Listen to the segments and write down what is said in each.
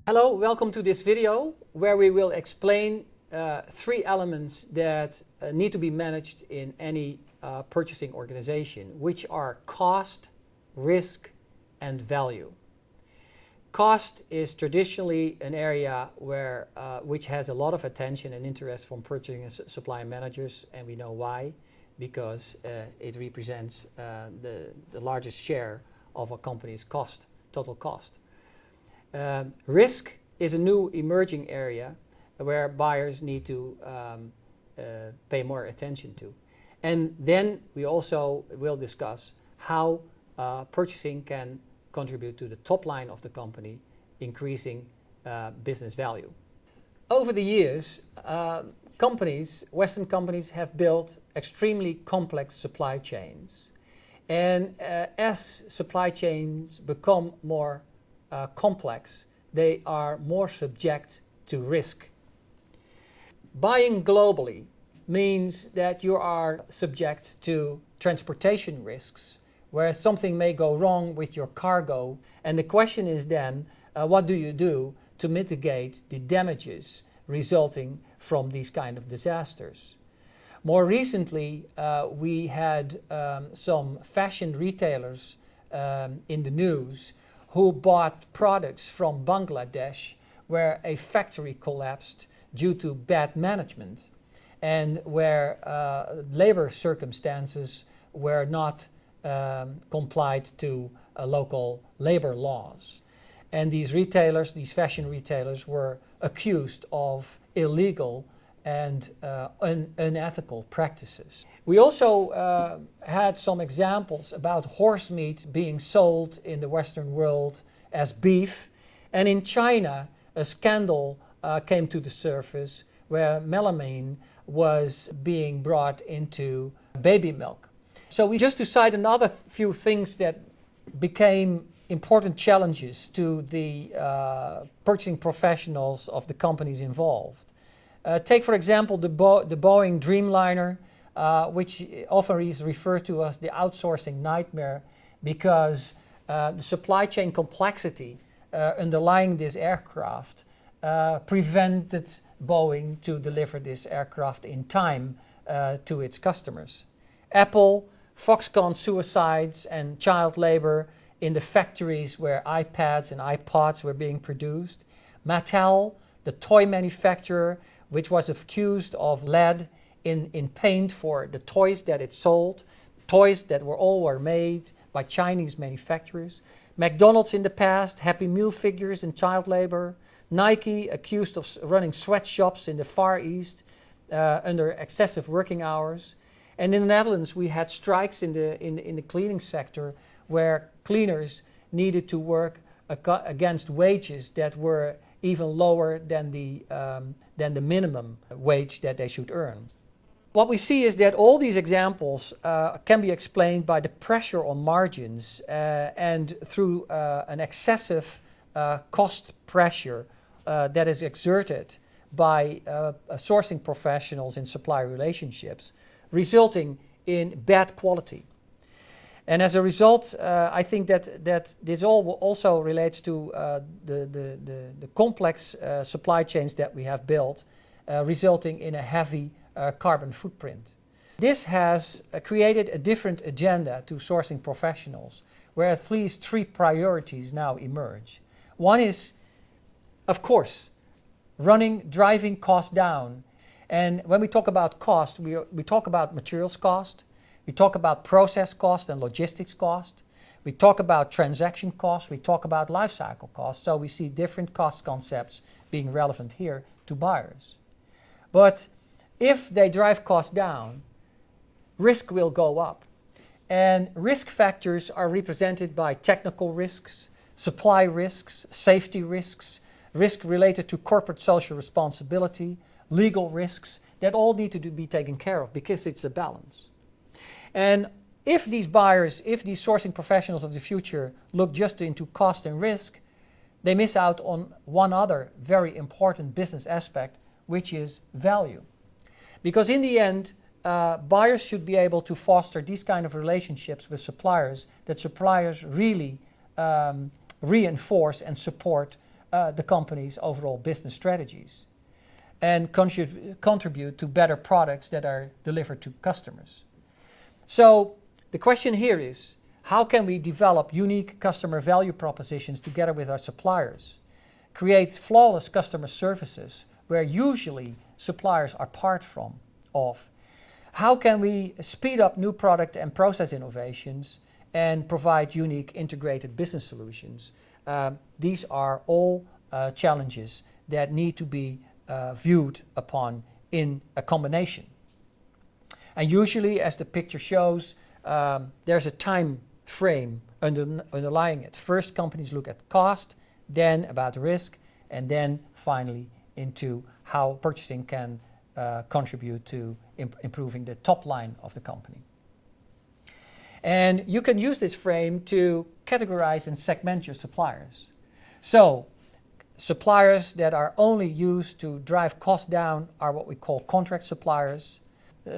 Hello, welcome to this video where we will explain three elements that need to be managed in any purchasing organization, which are cost, risk, and value. Cost is traditionally an area where, which has a lot of attention and interest from purchasing and supply managers, and we know why, because it represents the largest share of a company's cost, total cost. Risk is a new emerging area where buyers need to pay more attention to. And then we also will discuss how purchasing can contribute to the top line of the company, increasing business value. Over the years, Western companies have built extremely complex supply chains. And as supply chains become more complex, they are more subject to risk. Buying globally means that you are subject to transportation risks, where something may go wrong with your cargo, and the question is then, what do you do to mitigate the damages resulting from these kind of disasters? More recently, we had some fashion retailers in the news who bought products from Bangladesh where a factory collapsed due to bad management and where labor circumstances were not complied to local labor laws. And these retailers, these fashion retailers, were accused of illegal and unethical practices. We also had some examples about horse meat being sold in the Western world as beef, and in China a scandal came to the surface where melamine was being brought into baby milk. So just to cite another few things that became important challenges to the purchasing professionals of the companies involved. Take, for example, the Boeing Dreamliner, which often is referred to as the outsourcing nightmare, because the supply chain complexity underlying this aircraft prevented Boeing to deliver this aircraft in time to its customers. Apple, Foxconn suicides and child labor in the factories where iPads and iPods were being produced. Mattel, the toy manufacturer, which was accused of lead in paint for the toys that it sold, toys that were made by Chinese manufacturers. McDonald's in the past, Happy Meal figures and child labor. Nike accused of running sweatshops in the Far East under excessive working hours. And in the Netherlands, we had strikes in the cleaning sector where cleaners needed to work against wages that were even lower than the minimum wage that they should earn. What we see is that all these examples can be explained by the pressure on margins and through an excessive cost pressure that is exerted by sourcing professionals in supply relationships, resulting in bad quality. And as a result, I think that this all also relates to the complex supply chains that we have built, resulting in a heavy carbon footprint. This has created a different agenda to sourcing professionals, where at least three priorities now emerge. One is, of course, driving costs down. And when we talk about cost, we talk about materials cost, we talk about process cost and logistics cost. We talk about transaction cost. We talk about life cycle cost. So we see different cost concepts being relevant here to buyers. But if they drive costs down, risk will go up. And risk factors are represented by technical risks, supply risks, safety risks, risk related to corporate social responsibility, legal risks, that all need to be taken care of because it's a balance. And if these buyers, if these sourcing professionals of the future look just into cost and risk, they miss out on one other very important business aspect, which is value. Because in the end, buyers should be able to foster these kind of relationships with suppliers, that suppliers really reinforce and support the company's overall business strategies and contribute to better products that are delivered to customers. So the question here is, how can we develop unique customer value propositions together with our suppliers, create flawless customer services where usually suppliers are part of? How can we speed up new product and process innovations and provide unique integrated business solutions? These are all challenges that need to be viewed upon in a combination. And usually, as the picture shows, there's a time frame underlying it. First, companies look at cost, then about risk, and then finally into how purchasing can contribute to improving the top line of the company. And you can use this frame to categorize and segment your suppliers. So, suppliers that are only used to drive costs down are what we call contract suppliers.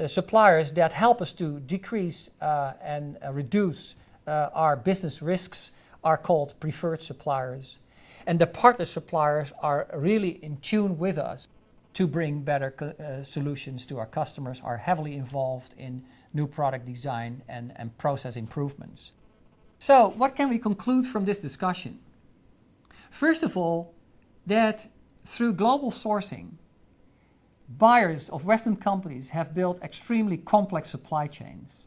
Suppliers that help us to decrease and reduce our business risks are called preferred suppliers. And the partner suppliers are really in tune with us to bring better solutions to our customers, are heavily involved in new product design and process improvements. So, what can we conclude from this discussion? First of all, that through global sourcing, buyers of Western companies have built extremely complex supply chains.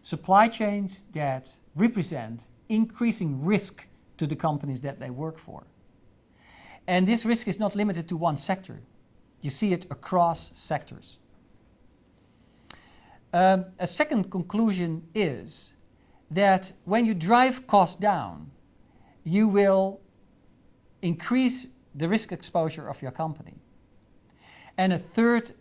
Supply chains that represent increasing risk to the companies that they work for. And this risk is not limited to one sector. You see it across sectors. A second conclusion is that when you drive costs down, you will increase the risk exposure of your company. And a third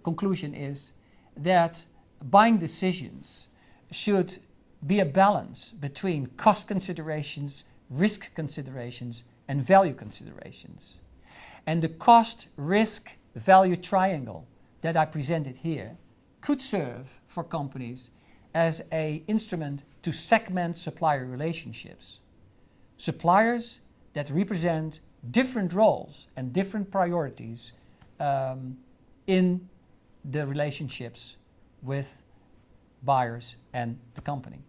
conclusion is that buying decisions should be a balance between cost considerations, risk considerations, and value considerations. And the cost, risk, value triangle that I presented here could serve for companies as an instrument to segment supplier relationships. Suppliers that represent different roles and different priorities in the relationships with buyers and the company.